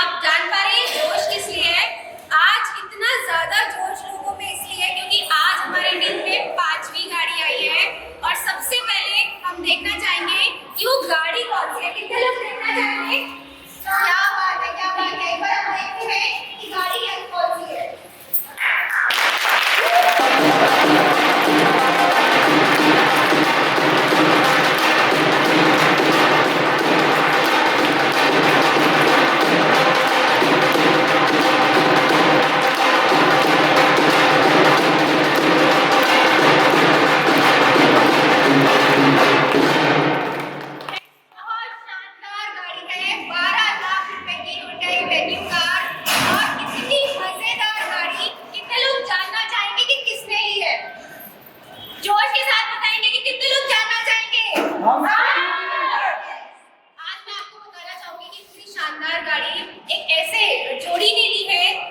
आप जान पा रहे हैं जोश किस लिए है? आज इतना ज्यादा जोश लोगों में इसलिए है क्योंकि आज हमारी टीम में 5वीं गाड़ी आई है और सबसे पहले हम देखना चाहेंगे कि वो गाड़ी कौन सी है। कितने लोग देखना चाहेंगे? क्या बात है, क्या बात है। एक बार हम देखते हैं कि गाड़ी कौन सी है।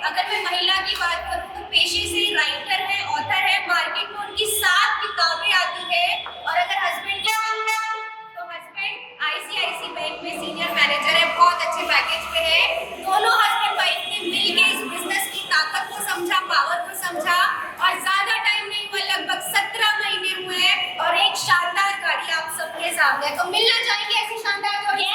अगर मैं महिला की बात करूं तो पेशे से राइटर है, ऑथर है, मार्केट में उनकी 7 किताबें आती है। और अगर हस्बैंड की तो हस्बैंड आईसीआईसी बैंक में सीनियर मैनेजर है, बहुत अच्छे पैकेज पे है। दोनों हस्बैंड वाइफ ने मिलके इस बिजनेस की ताकत को समझा, पावर को समझा और ज्यादा टाइम नहीं हुआ, लगभग 17 महीने हुए और एक शानदार गाड़ी आप सबके सामने। तो मिलना चाहेंगे ऐसी शानदार गाड़ी?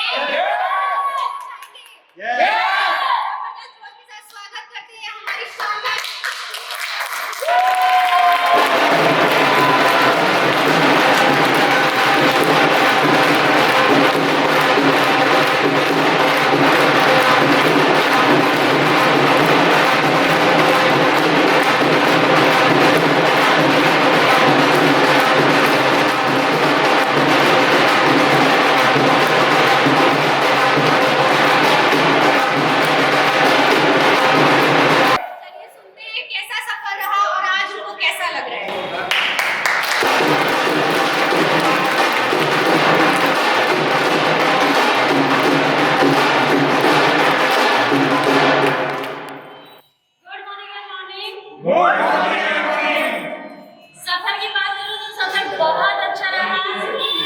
सफर की बात करूं तो सफर बहुत अच्छा रहा।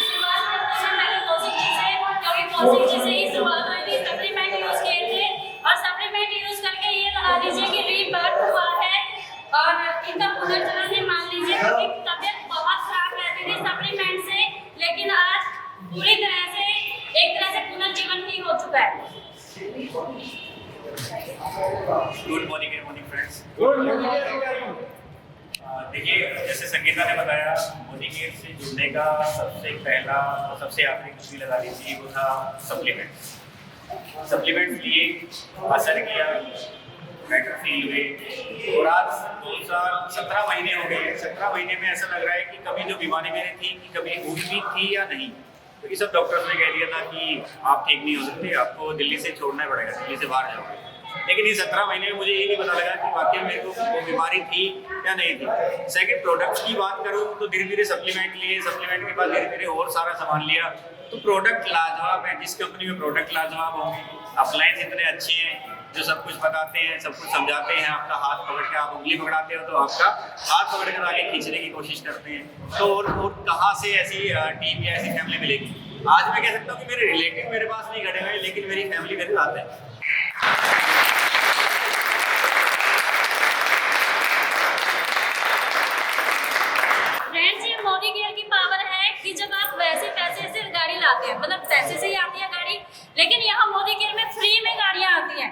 शुरुआत करते हैं पहले कौशिक जी से, क्योंकि कौशिक जी से ही शुरुआत हुई थी। सप्लीमेंट यूज किए थे और सप्लीमेंट यूज करके ये लगा लीजिए कि रीबर्थ हुआ है और इनका पुनर्जन्म है। मान लीजिए कि तबियत बहुत खराब रहती थी सप्लीमेंट से, लेकिन आज पूरी तरह से एक तरह से पुनर्जीवन ही हो चुका है। Good morning friends. Good morning. देखिए, जैसे संगीता ने बताया, मोदी केयर से जुड़ने का सबसे पहला और सबसे आखिरी कुछ भी लगा लीजिए वो था सप्लीमेंट्स लिए, असर किया, बेटर फील हुए और आज 2 साल 17 महीने हो गए। 17 महीने में ऐसा लग रहा है कि कभी जो बीमारी मेरी थी कि कभी हुई भी थी या नहीं, तो ये सब डॉक्टर्स ने कह दिया था कि आप ठीक नहीं हो सकते, आपको दिल्ली से छोड़ना पड़ेगा, दिल्ली से बाहर जाओगे। लेकिन ये 17 महीने में मुझे ये नहीं पता लगा कि वाकई मेरे को वो बीमारी थी या नहीं थी। सेकंड, प्रोडक्ट्स की बात करूँ तो धीरे धीरे सप्लीमेंट लिए, सप्लीमेंट के बाद धीरे धीरे और सारा सामान लिया, तो प्रोडक्ट लाजवाब है। जिस कंपनी में प्रोडक्ट लाजवाब होंगे, अपलायंस इतने अच्छे हैं जो सब कुछ बताते हैं, सब कुछ समझाते हैं, आपका हाथ पकड़ के, आप उंगली पकड़ाते हो तो आपका हाथ पकड़ कर आगे खींचने की कोशिश करते हैं। तो और कहाँ से ऐसी टीम या ऐसी फैमिली मिलेगी? आज मैं कह सकता हूँ कि मेरे रिलेटिव मेरे पास नहीं खड़े हुए, लेकिन मेरी फैमिली मेरे साथ है। मोदी केयर की पावर है कि जब आप वैसे पैसे से गाड़ी लाते हैं, मतलब पैसे से ही आती है गाड़ी, लेकिन यहाँ मोदी केयर में फ्री में गाड़ियाँ आती हैं।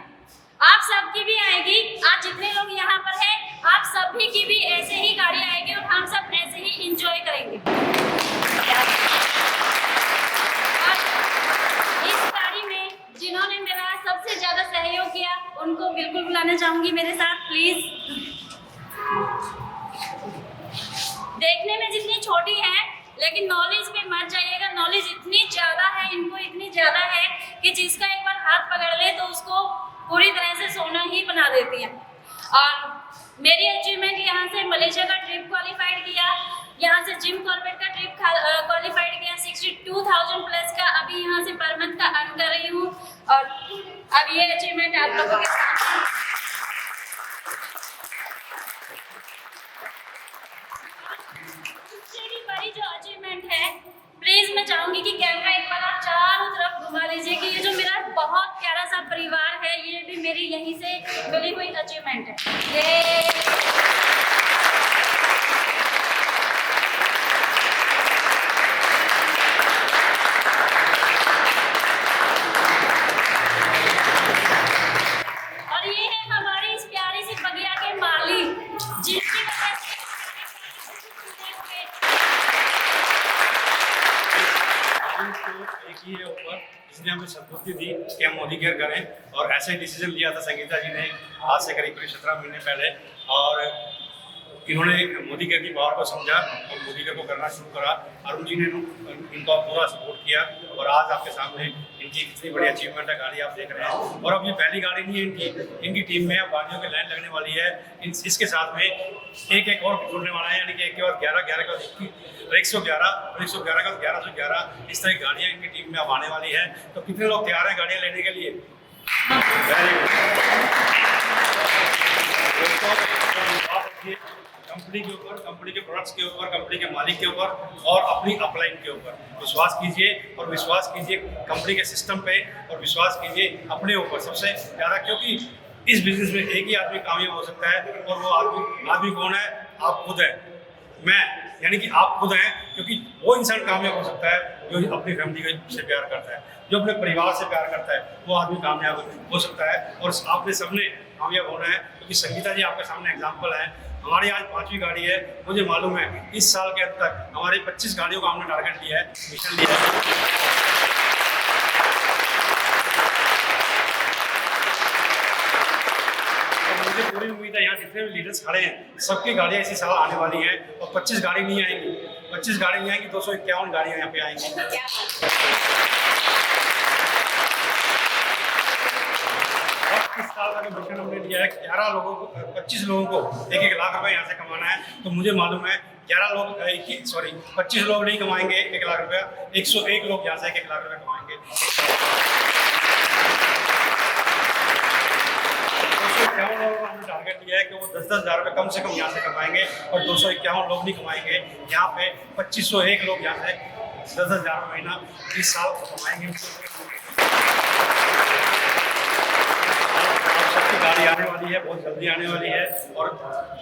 आप सबकी भी आएगी। आज जितने लोग यहाँ पर हैं, आप सभी की भी ऐसे ही गाड़ी आएगी और हम सब ऐसे ही इंजॉय करेंगे। इस गाड़ी में जिन्होंने मेरा सबसे ज्यादा सहयोग किया उनको बिल्कुल बुलाना चाहूंगी मेरे साथ, प्लीज। देखने में जितनी छोटी है लेकिन नॉलेज पे मत जाइएगा। नॉलेज इतनी ज्यादा है, इनको इतनी ज्यादा है कि जिसका एक बार हाथ पकड़ ले तो उसको पूरी तरह से सोना ही बना देती है। और मेरी अचीवमेंट यहाँ से मलेशिया का ट्रिप क्वालिफाइड किया, यहाँ से जिम कॉर्बेट का ट्रिप क्वालिफाइड किया, 62,000 प्लस का अभी यहाँ से पर मंथ का अर्न कर रही हूँ। और अब ये अचीवमेंट आप लोगों के साथ बड़ी जो अचीवमेंट है, प्लीज मैं चाहूंगी कि कैमरा एक बार आप चारों तरफ घुमा लीजिए कि ये जो मेरा बहुत प्यारा सा परिवार है, ये भी मेरी यहीं से मिली हुई अचीवमेंट है। और ये है हमारी इस प्यारी सी बगिया के माली, जिनकी वजह से एक ही है ऊपर, इसने हमें संतुष्टि दी कि हम मोदी केयर करें और ऐसा ही डिसीजन लिया था संगीता जी ने आज से करीब 17 महीने पहले, और इन्होंने मोदी केयर की पावर को समझा और मोदी केयर को करना शुरू करा। अरुण जी ने इनका पूरा सपोर्ट किया और आज आपके सामने इनकी कितनी बड़ी अचीवमेंट है, गाड़ी आप देख रहे हैं। और अब ये पहली गाड़ी नहीं है इनकी टीम में अब गाड़ियों की लाइन लगने वाली है। इसके साथ में एक और जुड़ने वाला है, यानी कि एक के बाद 11, 11 का 111 और 111 का 1111, इस तरह की गाड़ियाँ इनकी टीम में अब आने वाली है। तो कितने लोग तैयार हैं गाड़ियाँ लेने के लिए? Very good. कंपनी के ऊपर, कंपनी के प्रोडक्ट्स के ऊपर, कंपनी के मालिक के ऊपर और अपनी अपलाइन के ऊपर विश्वास कीजिए, और विश्वास कीजिए कंपनी के सिस्टम पे, और विश्वास कीजिए अपने ऊपर सबसे ज़्यादा, क्योंकि इस बिजनेस में एक ही आदमी कामयाब हो सकता है, और वो आदमी कौन है? आप खुद हैं, मैं, यानी कि आप खुद हैं, क्योंकि वो इंसान कामयाब हो सकता है जो अपनी फैमिली से प्यार करता है, जो अपने परिवार से प्यार करता है, वो आदमी कामयाब हो सकता है। और आपने सबने कामयाब होना है, क्योंकि संगीता जी आपके सामने एग्जाम्पल है। हमारी आज 5वीं गाड़ी है। मुझे मालूम है इस साल के अंत तक हमारी 25 गाड़ियों का हमने टारगेट लिया है, मिशन लिया है। तो मुझे पूरी उम्मीद है यहाँ जितने भी लीडर्स खड़े हैं सबकी गाड़ियाँ इसी साल आने वाली हैं, और 25 गाड़ी नहीं आएंगी, 25 गाड़ी नहीं आएंगी, 251 गाड़ियाँ यहाँ पे आएंगी। इस साल का जो मिशन हमने लिया है 11 लोगों को, 25 लोगों को 1-1 लाख रुपए यहाँ से कमाना है। तो मुझे मालूम है 11 लोग 25 लोग नहीं कमाएंगे 1 लाख रुपया, 101 लोग यहाँ से 1 लाख रुपए कमाएंगे। 251 लोगों का हमने टारगेट लिया है कि वो 10-10 हज़ार रुपये कम से कम यहाँ से कमाएंगे, और 251 लोग नहीं कमाएंगे। यहाँ पे 2501 लोग यहाँ से 10-10 हज़ार महीना इस साल कमाएंगे। सबकी गाड़ी आने वाली है, बहुत जल्दी आने वाली है, और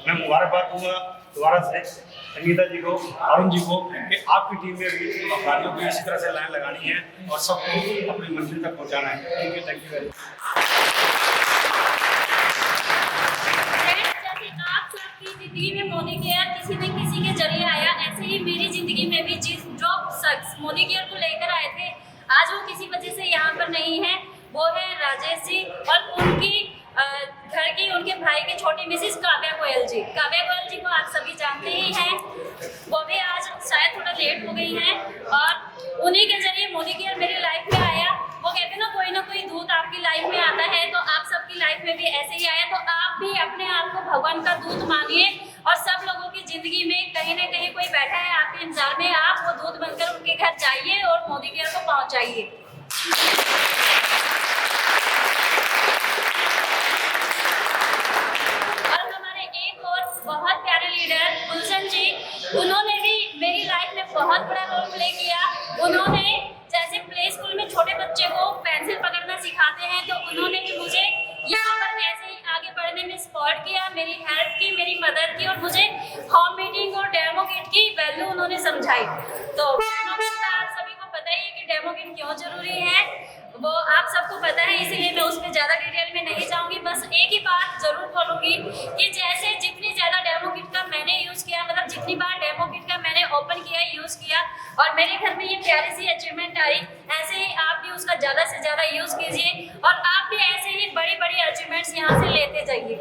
मैं मुबारकबाद दूंगा दोबारा से संगीता जी को, अरुण जी को, कि आपकी टीम में भी गाड़ियों को इसी तरह से लाइन लगानी है और सबको अपनी मंजिल तक पहुंचाना है। Thank you very much. आप सबकी जिंदगी में मोदी केयर किसी न किसी के जरिए आया, ऐसे ही मेरी जिंदगी में भी जो शख्स मोदी केयर को लेकर आए थे, आज वो किसी वजह से यहाँ पर नहीं है। वो है राजेश जी, और उनकी घर की उनके भाई की छोटी मिसेस काव्या गोयल जी। काव्या गोयल जी को आप सभी जानते ही हैं, वो भी आज शायद थोड़ा लेट हो गई हैं, और उन्हीं के जरिए मोदी केयर मेरी लाइफ में आया। वो कहते हैं ना कोई दूत आपकी लाइफ में आता है, तो आप सबकी लाइफ में भी ऐसे ही आया। तो आप भी अपने आप को भगवान का दूत मानिए, और सब लोगों की जिंदगी में कहीं ना कहीं कोई बैठा है आपके इंतजार में, आप वो दूत बनकर उनके घर जाइए और मोदी केयर को पहुँचाइए। बहुत प्यारे लीडर गुलशन जी, उन्होंने भी मेरी लाइफ में बहुत बड़ा रोल प्ले किया। उन्होंने जैसे प्ले स्कूल में छोटे बच्चे को पेंसिल पकड़ना सिखाते हैं, तो उन्होंने भी मुझे यहाँ पर ऐसे ही आगे बढ़ने में सपोर्ट किया, मेरी हेल्प की, मेरी मदद की, और मुझे होम मीटिंग और डेमो किट की वैल्यू उन्होंने समझाई। तो डेमो किट का आप सभी को पता ही है कि डेमो किट क्यों जरूरी है, वो आप सबको पता है, इसीलिए मैं उसमें ज़्यादा डिटेल में नहीं जाऊंगी। बस एक ही बात जरूर बोलूँगी कि जैसे जितनी ज़्यादा डेमो किट का मैंने यूज़ किया, मतलब जितनी बार डेमो किट का मैंने ओपन किया, यूज़ किया, और मेरे घर में ये प्यारी सी अचीवमेंट आई, ऐसे ही आप भी उसका ज़्यादा से ज़्यादा यूज़ कीजिए, और आप भी ऐसे ही बड़ी बड़ी अचीवमेंट्स यहाँ से लेते जाइए।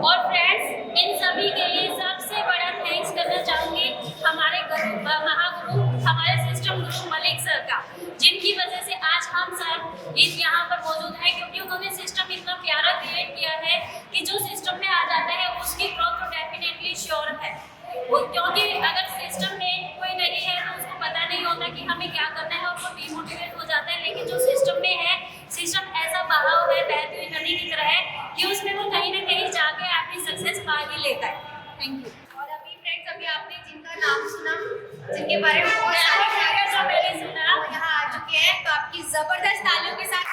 और फ्रेंड्स, इन सभी के लिए सबसे बड़ा थैंक्स करना चाहूँगी हमारे महागुरु, हमारे सिस्टम गुरु मलिक सर का, जिनकी वजह से आज हम सब इस यहाँ पर मौजूद हैं, क्योंकि उन्होंने सिस्टम इतना प्यारा क्रिएट किया है कि जो सिस्टम में आ जाता है उसकी ग्रोथ तो डेफिनेटली श्योर है। क्योंकि अगर सिस्टम में कोई नहीं है तो उसको पता नहीं होता कि हमें क्या करना है, और वो डिमोटिवेट हो जाता है। लेकिन जो सिस्टम में है, सिस्टम ऐसा बहाव है बहती हुई नदी की तरह है कि उसमें वो कहीं ना कहीं जाके अपनी सक्सेस पा ही लेता है। Thank you. और अभी फ्रेंड्स, अभी आपने जिनका नाम सुना, जिनके बारे में बहुत सारी मैंने सुना जबरदस्त तालियों के साथ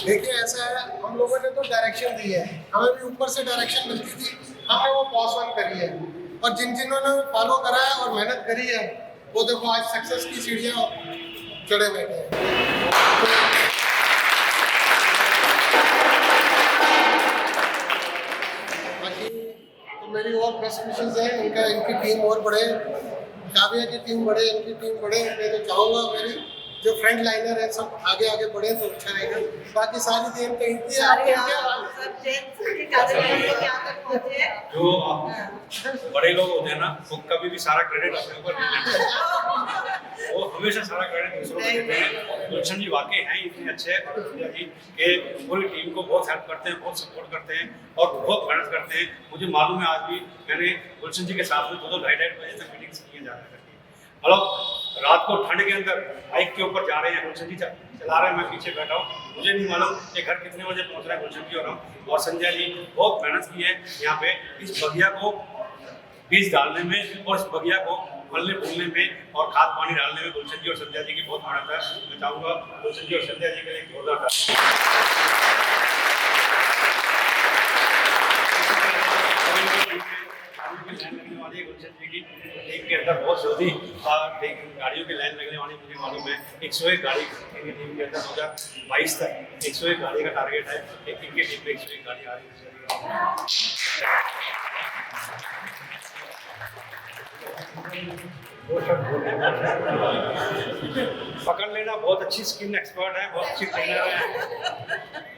देखिए ऐसा है, हम लोगों ने तो डायरेक्शन दी है, हमें भी ऊपर से डायरेक्शन मिलती थी, हमने वो पॉस ऑन करी है और जिन्होंने फॉलो करा है और मेहनत करी है वो देखो आज सक्सेस की सीढ़ियाँ चढ़े बैठे हैं। बाकी तो मेरी और बेस्ट विशेष है, इनकी टीम और बढ़े, काव्या की टीम बढ़े, इनकी टीम बढ़े। मैं तो चाहूँगा मेरी जो फ्रंट लाइनर है सब आगे आगे बढ़े तो अच्छा रहेगा। बाकी सारी टीम तो इनकी है, आपको क्या जो बड़े लोग होते हैं ना वो कभी भी सारा क्रेडिट अपने ऊपर नहीं लेते, वो हमेशा सारा क्रेडिट दूसरों को देते हैं। गुलशन जी वाकई हैं इतने अच्छे कि पूरी टीम को बहुत हेल्प करते हैं, बहुत सपोर्ट करते हैं और बहुत मेहनत करते हैं। मुझे मालूम है आज भी मैंने गुलशन जी के साथ में 2-2 बजे तक मीटिंग्स की जा रही है, मतलब रात को ठंड के अंदर बाइक के ऊपर जा रहे हैं, गुलशन जी चला रहे हैं, मैं पीछे बैठा हूँ। मुझे नहीं मालूम कि घर कितने बजे पहुँच रहा है गुलशन जी और हम। और संजय जी बहुत मेहनत की है यहाँ पे इस बगिया को बीज डालने में और इस बगिया को फलने फूलने में और खाद पानी डालने में गुलशन जी और संजय जी की बहुत मेहनत है। मैं चाहूँगा गुलशन जी और संजय जी के लिए जोरदार गुलशन जी की टीम के अंदर बहुत जल्दी गाड़ियों की लाइन लगने वाली मुझे मालूम है। 101 गाड़ी टीम के अंदर 2022 तक 101 गाड़ी का टारगेट है। इनकी टीम में 101 गाड़ी आ रही पकड़ लेना, बहुत अच्छी स्किन एक्सपर्ट है, बहुत अच्छी ट्रेनर है,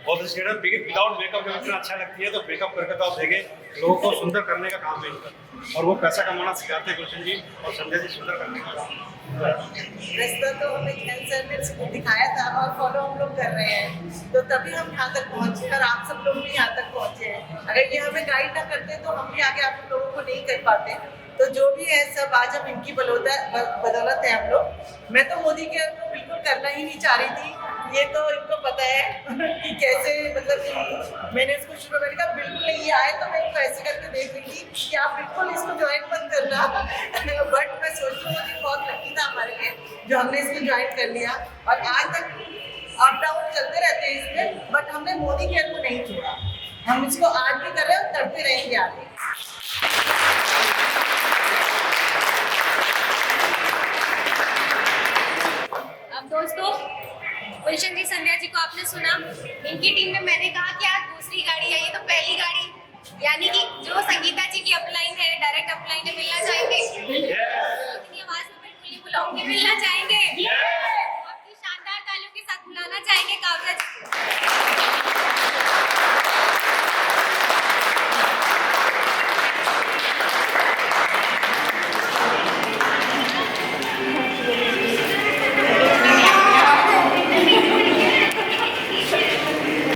बहुत अच्छी ट्रेनर। विदाउट मेकअप जब इतना अच्छा लगती है तो मेकअप करके तो आप देखें लोगों को सुंदर करने का काम है इनका, और वो पैसा कमाना सिखाते हैं गुलशन जी और संजय जी सुंदर करने का काम। रास्ता तो हमें सर ने दिखाया था और फॉलो हम लोग कर रहे हैं, तो तभी हम यहाँ तक पहुँचे और आप सब लोग भी यहाँ तक पहुँचे हैं। अगर ये हमें गाइड ना करते तो हम भी आगे आप लोगों को नहीं कर पाते। तो जो भी है सब आज हम इनकी बदौलत है हम लोग। मैं तो मोदी के को बिल्कुल करना ही नहीं चाह रही थी, ये तो इनको पता है कि कैसे, मतलब मैंने इसको शुरू करने का बिल्कुल नहीं आए तो मैं इनको ऐसे करके देख रही थी कि आप बिल्कुल इसको ज्वाइन मत करना बट मैं सोच रही हूँ कि बहुत लकी था हमारे लिए जो हमने इसको ज्वाइन कर लिया और आज तक अप डाउन चलते रहते हैं इसमें, बट हमने मोदी केयर को नहीं छोड़ा। हम इसको आज भी कर रहे हैं और करते रहेंगे आगे। अब दोस्तों गुलशन जी संध्या जी को आपने सुना, इनकी टीम में मैंने कहा कि आज दूसरी गाड़ी है, ये तो पहली गाड़ी, यानी कि जो संगीता जी की अपलाइन है, डायरेक्ट अपलाइन है, मिलना चाहेंगे इतनी आवाज में मैं खुली बुलाऊंगी, मिलना चाहेंगे आपकी शानदार तालियों के साथ बुलाना चाहेंगे काव्या जी।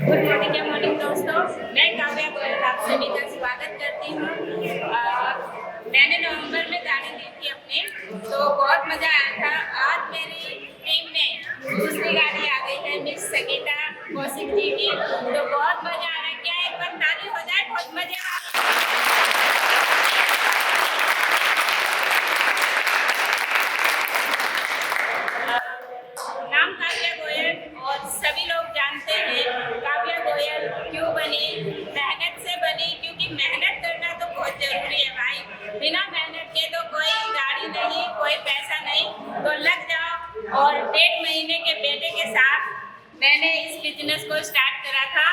गुड मॉर्निंग दोस्तों, मैं काव्या गोयल आप सभी का स्वागत करती हूँ। मैंने नवंबर में गाड़ी दी थी अपने, तो बहुत मज़ा आया था। आज मेरी टीम में दूसरी गाड़ी आ गई है मिस संगीता कौशिक जी की, तो बहुत मज़ा आ रहा है। क्या एक बार ताली हो जाए, बहुत मज़ा आ रहा है। नाम काव्या गोयल और सभी लोग जानते हैं काव्या गोयल क्यों बनी, मेहनत से बनी, क्योंकि मेहनत करना तो बहुत जरूरी है भाई। बिना मेहनत के तो कोई गाड़ी नहीं, कोई पैसा नहीं, तो लग जाओ। और 1.5 महीने के बेटे के साथ मैंने इस बिजनेस को स्टार्ट करा था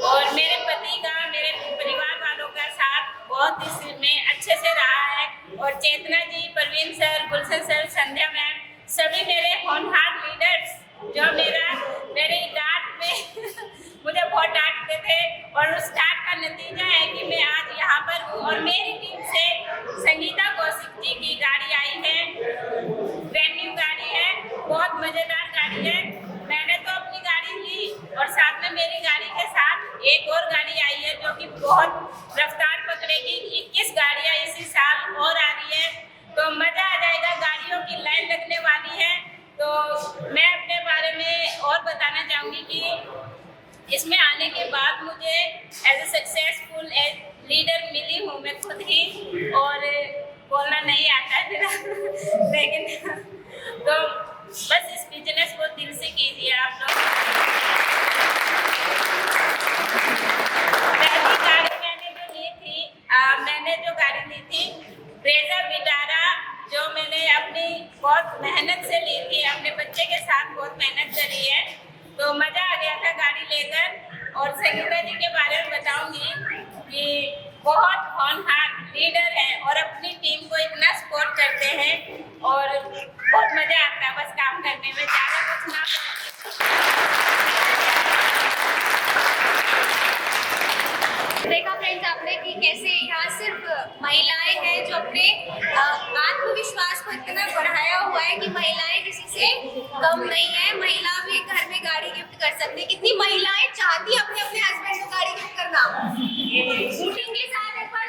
और मेरे पति का, मेरे परिवार वालों का साथ बहुत इसमें अच्छे से रहा है। और चेतना जी, परवीन सर, गुलशन सर, संध्या मैम, सभी मेरे होनहार लीडर्स जो मेरी डांट में मुझे बहुत डांटते थे, और उस डांट का नतीजा है कि मैं आज यहाँ पर हूँ। और मेरी टीम से संगीता कौशिक जी की गाड़ी आई है, ब्रांड न्यू गाड़ी है, बहुत मजेदार गाड़ी है। मैंने तो अपनी गाड़ी ली और साथ में मेरी गाड़ी के साथ एक और गाड़ी आई है जो कि बहुत रफ्तार पकड़ेगी। 21 गाड़ियाँ इसी साल और आ रही है, तो मजा आ जाएगा, गाड़ियों की लाइन लगने वाली है। तो मैं अपने बारे में और बताना चाहूँगी कि इसमें आने के बाद मुझे as a successful as leader मिली हूँ मैं खुद ही, और बोलना नहीं आता है मेरा लेकिन तो बस इस बिजनेस को दिल से कीजिए आप लोग। पहली गाड़ी मैंने जो गाड़ी ली थी ब्रेजा विटारा, जो मैंने अपनी बहुत मेहनत से ली थी, अपने बच्चे के साथ बहुत मेहनत करी है, तो मज़ा आ गया था गाड़ी लेकर। और संगीता जी के बारे में बताऊंगी कि बहुत होनहार लीडर है और अपनी टीम को इतना सपोर्ट करते हैं, और बहुत मज़ा आता है बस काम करने में, ज़्यादा कुछ ना। देखा फ्रेंड्स आपने कि कैसे यहाँ सिर्फ महिलाएं हैं जो अपने आत्मविश्वास को इतना बढ़ाया हुआ है कि महिलाएं किसी से कम नहीं है। महिला भी घर में गाड़ी गिफ्ट कर सकती है। कितनी महिलाएं चाहती है अपने अपने हस्बैंड को गाड़ी गिफ्ट करना। शूटिंग के साथ एक बार